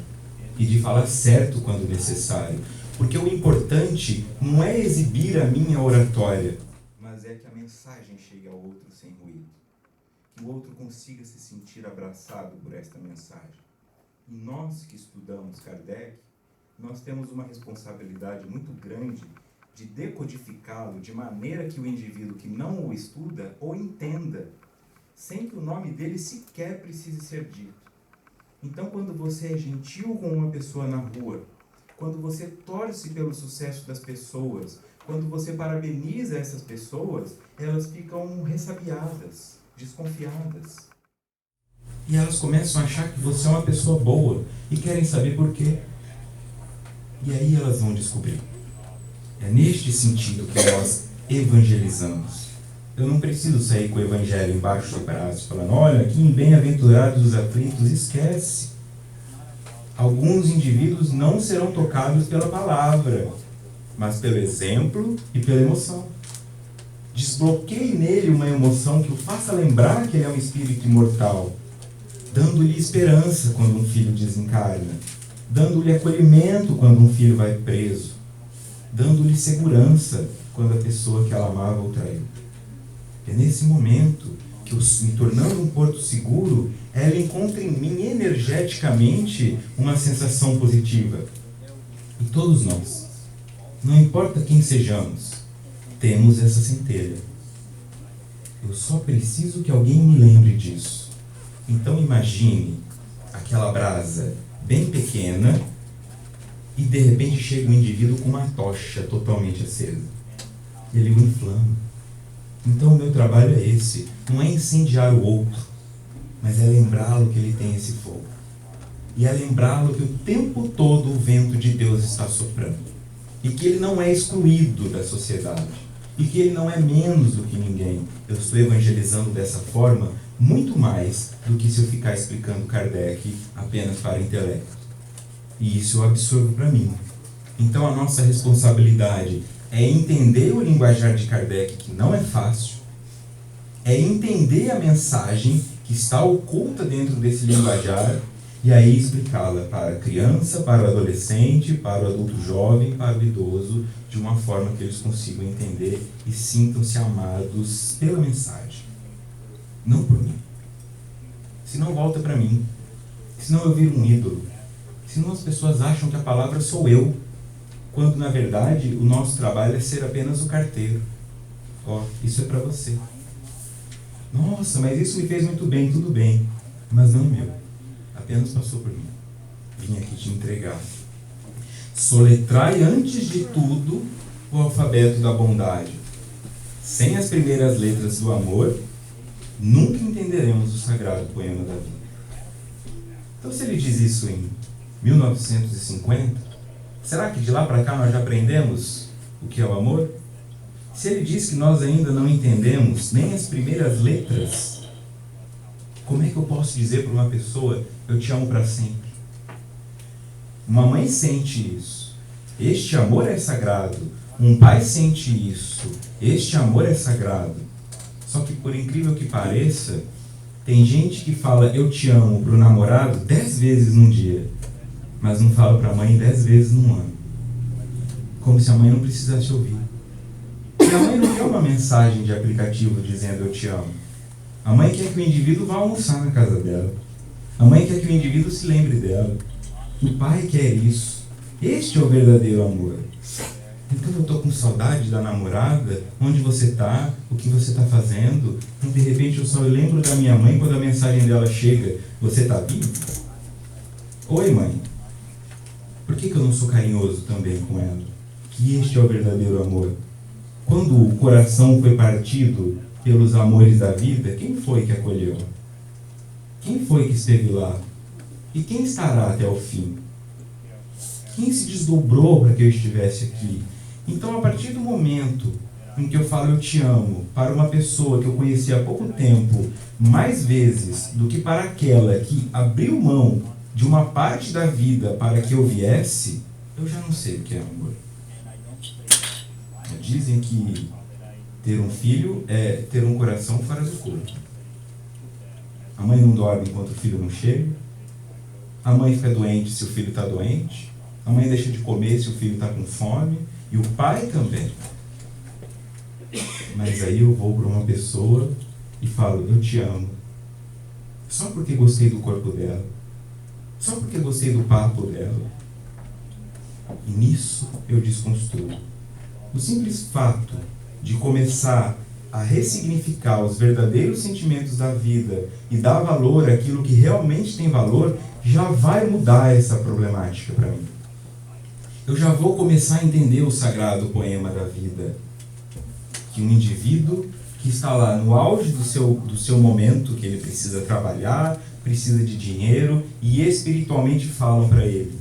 e de falar certo quando necessário. Porque o importante não é exibir a minha oratória, mas é que a mensagem chegue ao outro sem ruído. Que o outro consiga se sentir abraçado por esta mensagem. E nós que estudamos Kardec, nós temos uma responsabilidade muito grande de decodificá-lo de maneira que o indivíduo que não o estuda o entenda, sem que o nome dele sequer precise ser dito. Então, quando você é gentil com uma pessoa na rua, quando você torce pelo sucesso das pessoas, quando você parabeniza essas pessoas, elas ficam ressabiadas, desconfiadas. E elas começam a achar que você é uma pessoa boa e querem saber por quê. E aí elas vão descobrir. É neste sentido que nós evangelizamos. Eu não preciso sair com o evangelho embaixo do braço, falando, olha, aqui em bem-aventurados os aflitos, esquece. Alguns indivíduos não serão tocados pela palavra, mas pelo exemplo e pela emoção. Desbloqueie nele uma emoção que o faça lembrar que ele é um espírito imortal, dando-lhe esperança quando um filho desencarna, dando-lhe acolhimento quando um filho vai preso, dando-lhe segurança quando a pessoa que ela amava o traiu. É nesse momento que, me tornando um porto seguro, ela encontra em mim energeticamente uma sensação positiva. E todos nós, não importa quem sejamos, temos essa centelha. Eu só preciso que alguém me lembre disso. Então imagine aquela brasa bem pequena e de repente chega um indivíduo com uma tocha totalmente acesa. Ele o inflama. Então o meu trabalho é esse, não é incendiar o outro, mas é lembrá-lo que ele tem esse fogo. E é lembrá-lo que o tempo todo o vento de Deus está soprando. E que ele não é excluído da sociedade. E que ele não é menos do que ninguém. Eu estou evangelizando dessa forma muito mais do que se eu ficar explicando Kardec apenas para intelecto. E isso eu absorvo para mim. Então a nossa responsabilidade é entender o linguajar de Kardec, que não é fácil, é entender a mensagem que está oculta dentro desse linguajar e aí explicá-la para a criança, para o adolescente, para o adulto jovem, para o idoso, de uma forma que eles consigam entender e sintam-se amados pela mensagem, não por mim. Senão volta para mim, senão eu viro um ídolo, senão as pessoas acham que a palavra sou eu, quando na verdade o nosso trabalho é ser apenas o carteiro. Ó, isso é para você. Nossa, mas isso me fez muito bem, tudo bem, mas não meu. Apenas passou por mim. Vim aqui te entregar. Soletrai antes de tudo o alfabeto da bondade. Sem as primeiras letras do amor, nunca entenderemos o sagrado poema da vida. Então, se ele diz isso em 1950, será que de lá para cá nós já aprendemos o que é o amor? Se ele diz que nós ainda não entendemos nem as primeiras letras, como é que eu posso dizer para uma pessoa, eu te amo para sempre? Uma mãe sente isso. Este amor é sagrado. Um pai sente isso. Este amor é sagrado. Só que, por incrível que pareça, tem gente que fala eu te amo para o namorado 10 vezes num dia, mas não fala para a mãe 10 vezes num ano. Como se a mãe não precisasse ouvir. E a mãe não quer uma mensagem de aplicativo dizendo eu te amo. A mãe quer que o indivíduo vá almoçar na casa dela. A mãe quer que o indivíduo se lembre dela. O pai quer isso. Este é o verdadeiro amor. Então eu estou com saudade da namorada, onde você está, o que você está fazendo, e de repente eu só lembro da minha mãe quando a mensagem dela chega, você está vivo? Oi, mãe. Por que eu não sou carinhoso também com ela? Que este é o verdadeiro amor. Quando o coração foi partido pelos amores da vida, quem foi que acolheu? Quem foi que esteve lá? E quem estará até o fim? Quem se desdobrou para que eu estivesse aqui? Então, a partir do momento em que eu falo eu te amo para uma pessoa que eu conheci há pouco tempo, mais vezes do que para aquela que abriu mão de uma parte da vida para que eu viesse, eu já não sei o que é amor. Dizem que ter um filho é ter um coração fora do corpo. A mãe não dorme enquanto o filho não chega. A mãe fica doente se o filho está doente. A mãe deixa de comer se o filho está com fome. E o pai também. Mas aí eu vou para uma pessoa e falo, eu te amo. Só porque gostei do corpo dela. Só porque gostei do papo dela. E nisso eu desconstruo. O simples fato de começar a ressignificar os verdadeiros sentimentos da vida e dar valor àquilo que realmente tem valor, já vai mudar essa problemática para mim. Eu já vou começar a entender o sagrado poema da vida. Que um indivíduo que está lá no auge do seu momento, que ele precisa trabalhar, precisa de dinheiro, e espiritualmente falam para ele.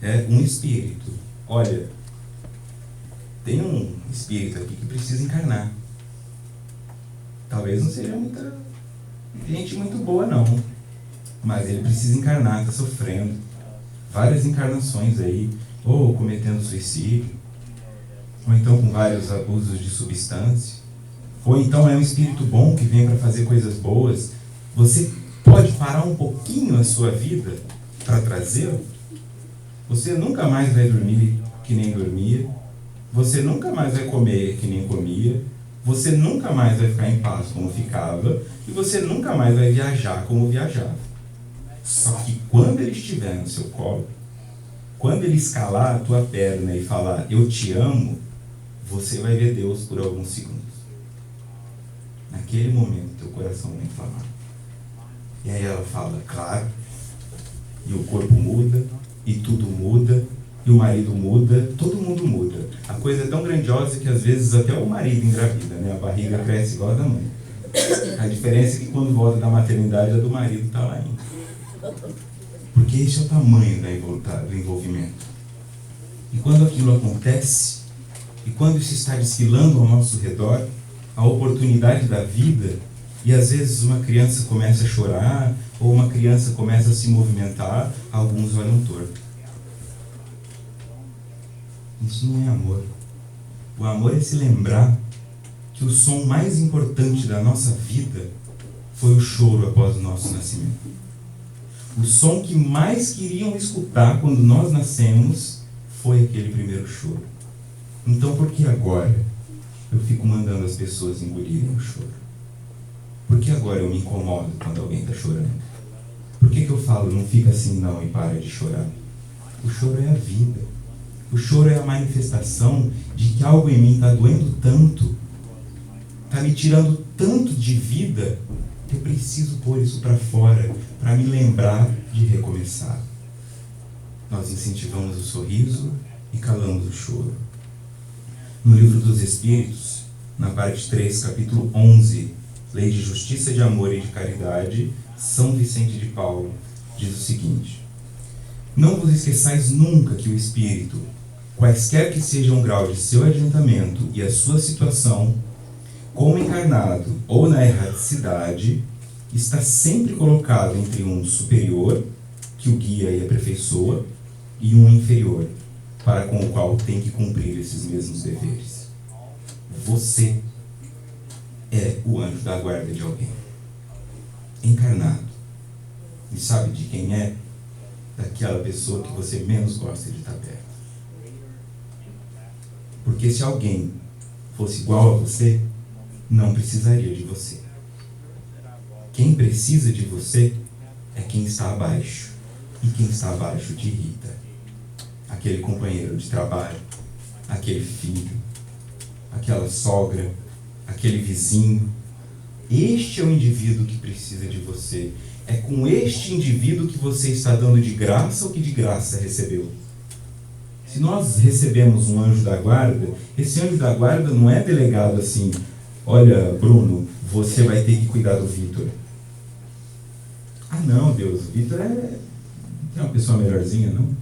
É um espírito. Olha, tem um espírito aqui que precisa encarnar. Talvez não seja muita gente muito boa, não. Mas ele precisa encarnar, está sofrendo. várias encarnações aí, ou cometendo suicídio, ou então com vários abusos de substância, ou então é um espírito bom que vem para fazer coisas boas. Você pode parar um pouquinho a sua vida para trazê-lo? Você nunca mais vai dormir que nem dormia, você nunca mais vai comer que nem comia, você nunca mais vai ficar em paz como ficava, e você nunca mais vai viajar como viajava. Só que quando ele estiver no seu colo, quando ele escalar a tua perna e falar, eu te amo, você vai ver Deus por alguns segundos. Naquele momento, teu coração vai inflamar. E aí ela fala, claro, e o corpo muda, e tudo muda, e o marido muda, todo mundo muda. A coisa é tão grandiosa que às vezes até o marido engravida, né? A barriga cresce igual a da mãe. A diferença é que quando volta da maternidade, a do marido está lá ainda. Porque esse é o tamanho do envolvimento. E quando aquilo acontece, e quando isso está desfilando ao nosso redor, a oportunidade da vida, e às vezes uma criança começa a chorar, ou uma criança começa a se movimentar, alguns olham torto. Isso não é amor. O amor é se lembrar que o som mais importante da nossa vida foi o choro após o nosso nascimento. O som que mais queriam escutar quando nós nascemos foi aquele primeiro choro. Então por que agora eu fico mandando as pessoas engolirem o choro? Por que agora eu me incomodo quando alguém está chorando? Por que eu falo, não fica assim não e para de chorar? O choro é a vida. O choro é a manifestação de que algo em mim está doendo tanto, está me tirando tanto de vida, que eu preciso pôr isso para fora, para me lembrar de recomeçar. Nós incentivamos o sorriso e calamos o choro. No Livro dos Espíritos, na parte 3, capítulo 11, Lei de Justiça, de Amor e de Caridade, São Vicente de Paulo diz o seguinte: não vos esqueçais nunca que o Espírito, quaisquer que sejam o grau de seu adiantamento e a sua situação, como encarnado ou na erraticidade, está sempre colocado entre um superior, que o guia e aperfeiçoa, e um inferior, para com o qual tem que cumprir esses mesmos deveres. Você é o anjo da guarda de alguém, encarnado. E sabe de quem é? Daquela pessoa que você menos gosta de estar perto. Porque se alguém fosse igual a você, não precisaria de você. Quem precisa de você é quem está abaixo. E quem está abaixo te irrita. Aquele companheiro de trabalho, aquele filho, aquela sogra, aquele vizinho. Este é o indivíduo que precisa de você. É com este indivíduo que você está dando de graça o que de graça recebeu. Se nós recebemos um anjo da guarda, esse anjo da guarda não é delegado assim, olha, Bruno, você vai ter que cuidar do Vitor. Ah não, Deus, o Vitor é uma pessoa melhorzinha, não?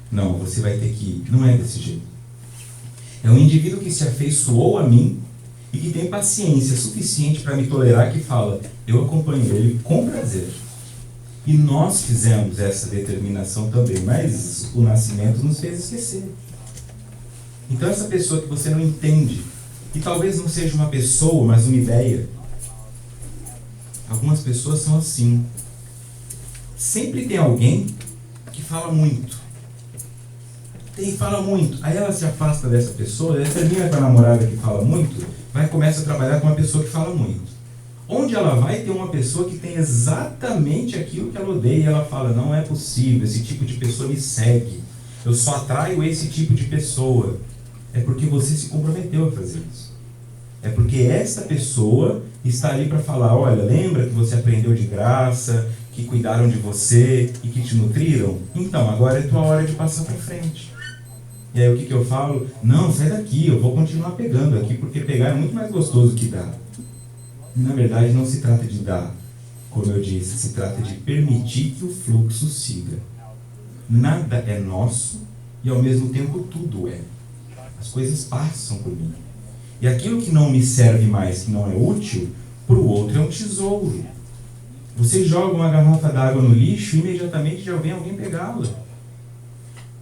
Não, você vai ter que... Não é desse jeito. É um indivíduo que se afeiçoou a mim e que tem paciência suficiente para me tolerar, que fala, eu acompanho ele com prazer. E nós fizemos essa determinação também, mas o nascimento nos fez esquecer. Então essa pessoa que você não entende, e talvez não seja uma pessoa, mas uma ideia. Algumas pessoas são assim. Sempre tem alguém que fala muito. Fala muito. Aí ela se afasta dessa pessoa, ela termina com a namorada que fala muito, vai e começa a trabalhar com uma pessoa que fala muito. Onde ela vai ter uma pessoa que tem exatamente aquilo que ela odeia, e ela fala, não é possível, esse tipo de pessoa me segue, eu só atraio esse tipo de pessoa. É porque você se comprometeu a fazer isso. É porque essa pessoa está ali para falar, olha, lembra que você aprendeu de graça, que cuidaram de você e que te nutriram? Então, agora é tua hora de passar para frente. E aí o que eu falo? Não, sai daqui, eu vou continuar pegando aqui, porque pegar é muito mais gostoso que dar. Na verdade, não se trata de dar, como eu disse, se trata de permitir que o fluxo siga. Nada é nosso e ao mesmo tempo tudo é. As coisas passam por mim. E aquilo que não me serve mais, que não é útil, para o outro é um tesouro. Você joga uma garrafa d'água no lixo e imediatamente já vem alguém pegá-la.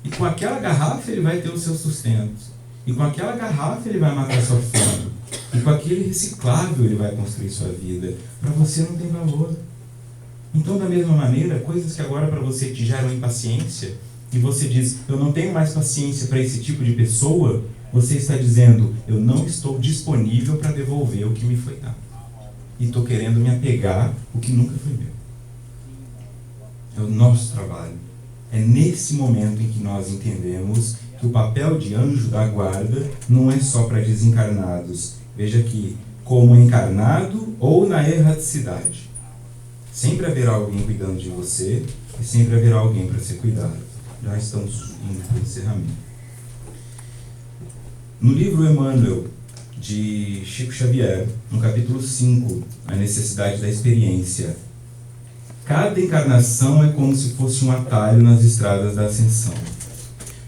E com aquela garrafa ele vai ter o seu sustento. E com aquela garrafa ele vai matar sua fome. E com aquele reciclável ele vai construir sua vida. Para você não tem valor. Então, da mesma maneira, coisas que agora para você te geram impaciência, e você diz, eu não tenho mais paciência para esse tipo de pessoa, você está dizendo, eu não estou disponível para devolver o que me foi dado. E estou querendo me apegar o que nunca foi meu. É o nosso trabalho. É nesse momento em que nós entendemos que o papel de anjo da guarda não é só para desencarnados. Veja aqui, como encarnado ou na erraticidade. Sempre haverá alguém cuidando de você e sempre haverá alguém para ser cuidado. Já estamos indo para o encerramento. No livro Emmanuel, de Chico Xavier, no capítulo 5, A Necessidade da Experiência, cada encarnação é como se fosse um atalho nas estradas da ascensão.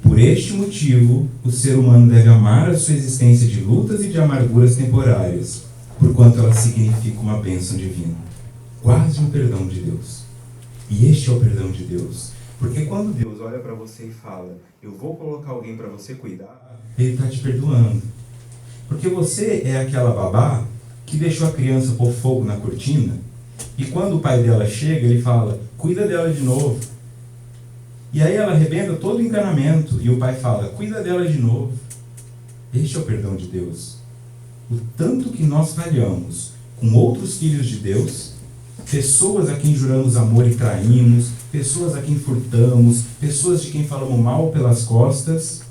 Por este motivo, o ser humano deve amar a sua existência de lutas e de amarguras temporárias, porquanto ela significa uma bênção divina, quase um perdão de Deus. E este é o perdão de Deus. Porque quando Deus olha para você e fala, eu vou colocar alguém para você cuidar, Ele está te perdoando. Porque você é aquela babá que deixou a criança pôr fogo na cortina, e quando o pai dela chega, ele fala, cuida dela de novo. E aí ela arrebenta todo o encanamento, e o pai fala, cuida dela de novo. Este é o perdão de Deus. O tanto que nós falhamos com outros filhos de Deus, pessoas a quem juramos amor e traímos, pessoas a quem furtamos, pessoas de quem falamos mal pelas costas,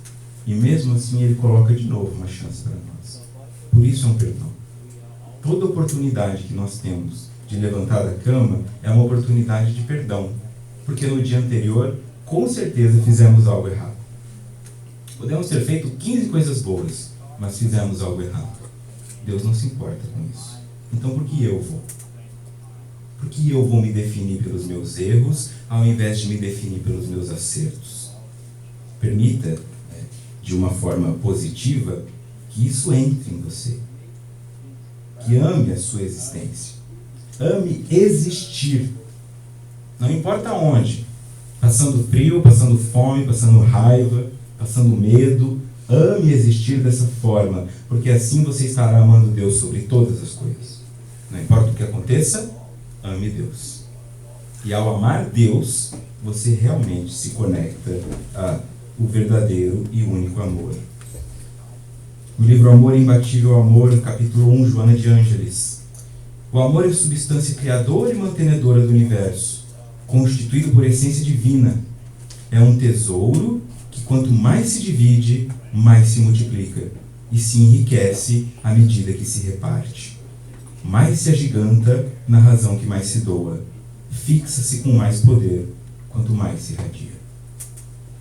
e mesmo assim Ele coloca de novo uma chance para nós. Por isso é um perdão. Toda oportunidade que nós temos de levantar da cama é uma oportunidade de perdão, porque no dia anterior, com certeza, fizemos algo errado. Podemos ter feito 15 coisas boas, mas fizemos algo errado. Deus não se importa com isso. Então por que eu vou? Por que eu vou me definir pelos meus erros, ao invés de me definir pelos meus acertos? Permita, de uma forma positiva, que isso entre em você. Que ame a sua existência. Ame existir. Não importa onde. Passando frio, passando fome, passando raiva, passando medo. Ame existir dessa forma, porque assim você estará amando Deus sobre todas as coisas. Não importa o que aconteça, ame Deus. E ao amar Deus, você realmente se conecta ao verdadeiro e único amor. No livro Amor Imbatível Amor, no capítulo 1, Joana de Ângeles. O amor é substância criadora e mantenedora do universo, constituído por essência divina. É um tesouro que, quanto mais se divide, mais se multiplica e se enriquece à medida que se reparte. Mais se agiganta na razão que mais se doa. Fixa-se com mais poder, quanto mais se irradia.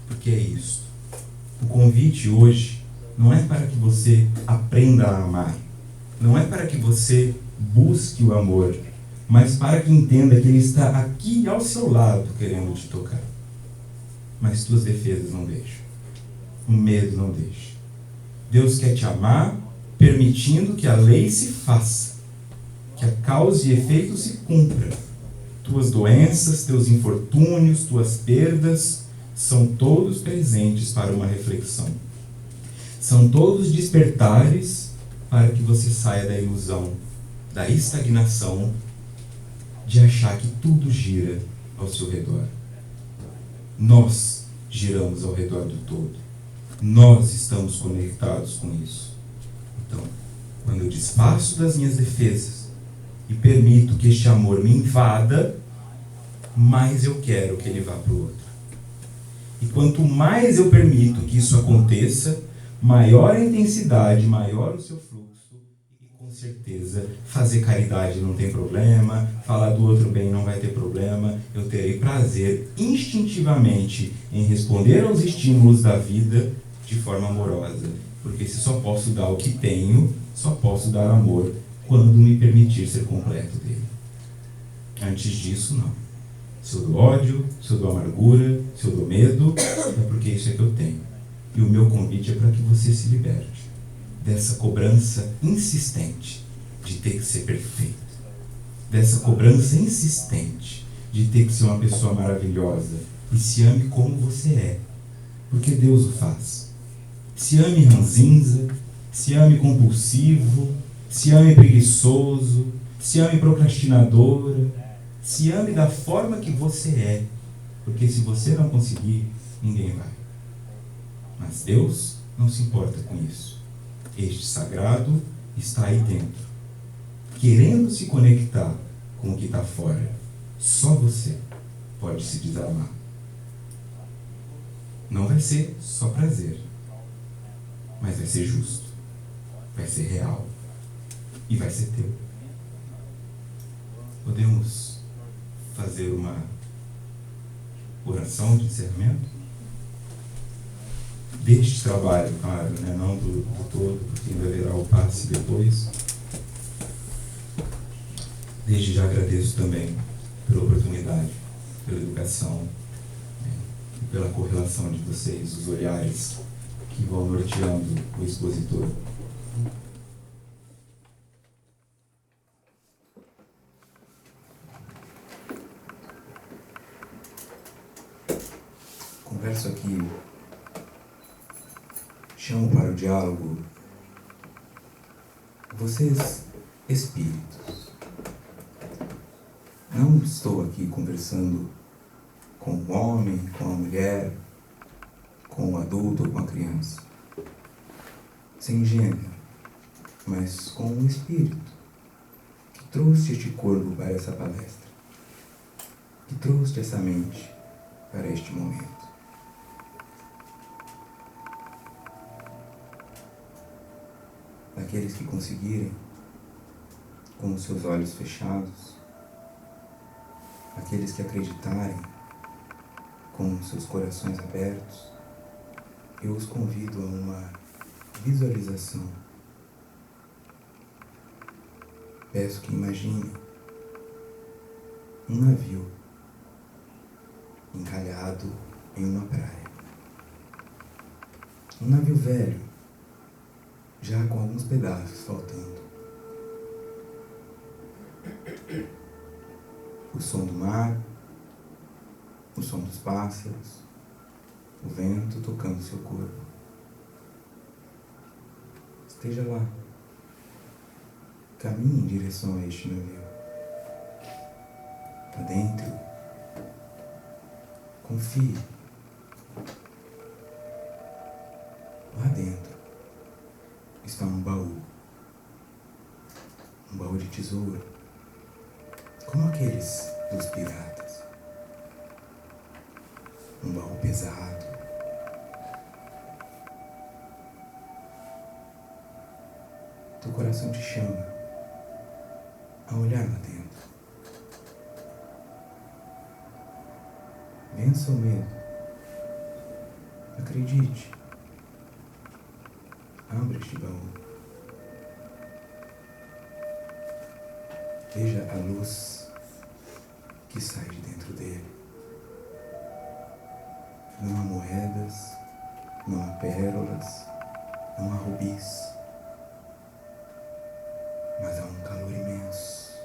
Porque é isso. O convite hoje não é para que você aprenda a amar. Não é para que você busque o amor, mas para que entenda que Ele está aqui ao seu lado querendo te tocar. Mas tuas defesas não deixam. O medo não deixa. Deus quer te amar, permitindo que a lei se faça, que a causa e efeito se cumpra. Tuas doenças, teus infortúnios, tuas perdas, são todos presentes para uma reflexão. São todos despertares para que você saia da ilusão, da estagnação, de achar que tudo gira ao seu redor. Nós giramos ao redor do todo. Nós estamos conectados com isso. Então, quando eu desfaço das minhas defesas e permito que este amor me invada, mais eu quero que ele vá para o outro. E quanto mais eu permito que isso aconteça, maior a intensidade, maior o seu fluxo. E com certeza, fazer caridade não tem problema, falar do outro bem não vai ter problema. Eu terei prazer instintivamente em responder aos estímulos da vida de forma amorosa. Porque se só posso dar o que tenho, só posso dar amor quando me permitir ser completo dele. Antes disso, não. Se eu dou ódio, se eu dou amargura, se eu dou medo, é porque isso é que eu tenho. E o meu convite é para que você se liberte dessa cobrança insistente de ter que ser perfeito. Dessa cobrança insistente de ter que ser uma pessoa maravilhosa. E se ame como você é. porque Deus o faz. Se ame ranzinza, se ame compulsivo, se ame preguiçoso, se ame procrastinadora, se ame da forma que você é, porque se você não conseguir, ninguém vai. Mas Deus não se importa com isso. Este sagrado está aí dentro, querendo se conectar com o que está fora. Só você pode se desarmar. Não vai ser só prazer, mas vai ser justo, vai ser real e vai ser teu. Podemos fazer uma oração de encerramento? Deste trabalho, claro, né? Não do todo, porque ainda haverá o passe depois. Desde já agradeço também pela oportunidade, pela educação, né? E pela correlação de vocês, os olhares que vão norteando o expositor. Converso aqui, chamo para o diálogo vocês, espíritos. Não estou aqui conversando com o homem, com a mulher, com o adulto ou com a criança, sem gênero, mas com um espírito que trouxe este corpo para essa palestra, que trouxe essa mente para este momento. Daqueles que conseguirem, com os seus olhos fechados, aqueles que acreditarem, com os seus corações abertos, eu os convido a uma visualização. Peço que imaginem um navio encalhado em uma praia. Um navio velho, já com alguns pedaços faltando. O som do mar, o som dos pássaros, o vento tocando seu corpo. Esteja lá. Caminhe em direção a este navio. Adentro. Confie. Lá dentro está um baú de tesouro, como aqueles dos piratas. Um baú pesado. Teu coração te chama a olhar lá dentro. Vença o medo. Acredite. Abra este baú. Veja a luz que sai de dentro dele. Não há moedas, não há pérolas, não há rubis, mas há um calor imenso.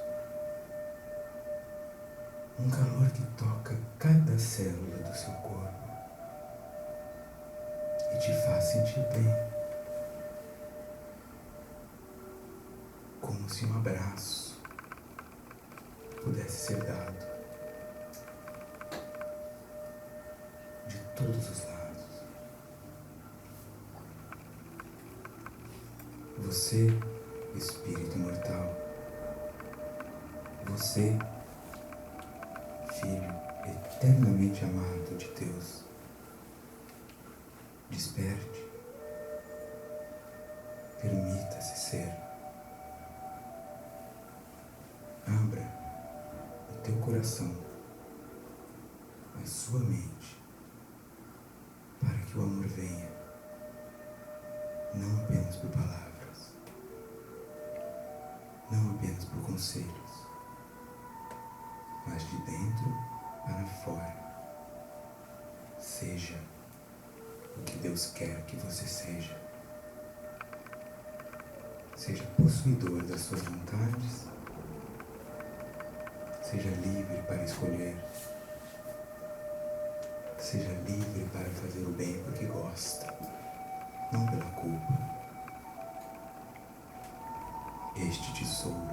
Um calor que toca cada célula do seu corpo e te faz sentir bem. Como se um abraço pudesse ser dado de todos os lados. Você, espírito imortal, você, filho eternamente amado de Deus, desperte, permita-se ser. Abra o teu coração, a sua mente, para que o amor venha, não apenas por palavras, não apenas por conselhos, mas de dentro para fora. Seja o que Deus quer que você seja. Seja possuidor das suas vontades. Seja livre para escolher. seja livre para fazer o bem porque gosta, não pela culpa. Este tesouro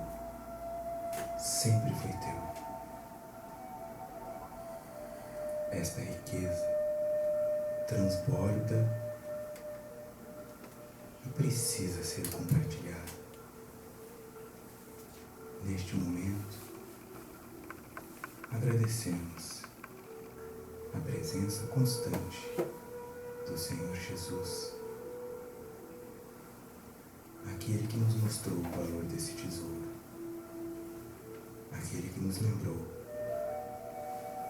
sempre foi teu. Esta riqueza transborda e precisa ser compartilhada. Neste momento, agradecemos a presença constante do Senhor Jesus, aquele que nos mostrou o valor desse tesouro, aquele que nos lembrou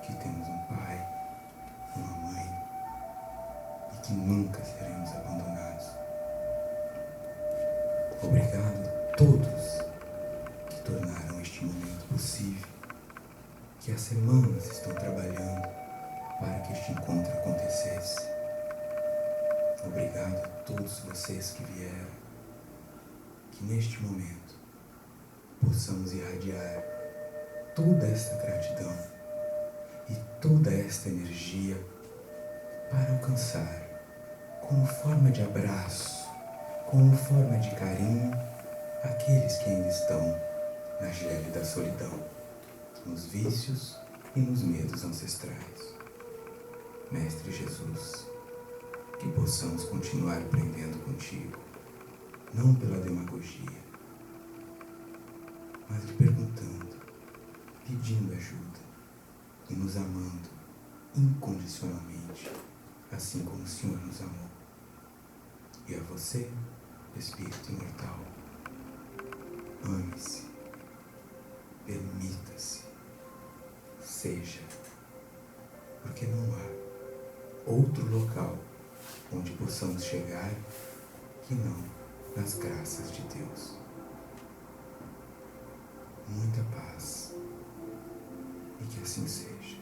que temos um Pai, uma Mãe e que nunca seremos abandonados. Obrigado a todos que tornaram este momento possível, que há semanas estão trabalhando para que este encontro acontecesse. Obrigado a todos vocês que vieram, que neste momento possamos irradiar toda esta gratidão e toda esta energia para alcançar, como forma de abraço, como forma de carinho, aqueles que ainda estão na gélida solidão, nos vícios e nos medos ancestrais. Mestre Jesus, que possamos continuar aprendendo contigo, não pela demagogia, mas lhe perguntando, pedindo ajuda e nos amando incondicionalmente, assim como o Senhor nos amou. E a você, Espírito imortal, ame-se, permita-se, seja, porque não há outro local onde possamos chegar que não nas graças de Deus. Muita paz e que assim seja.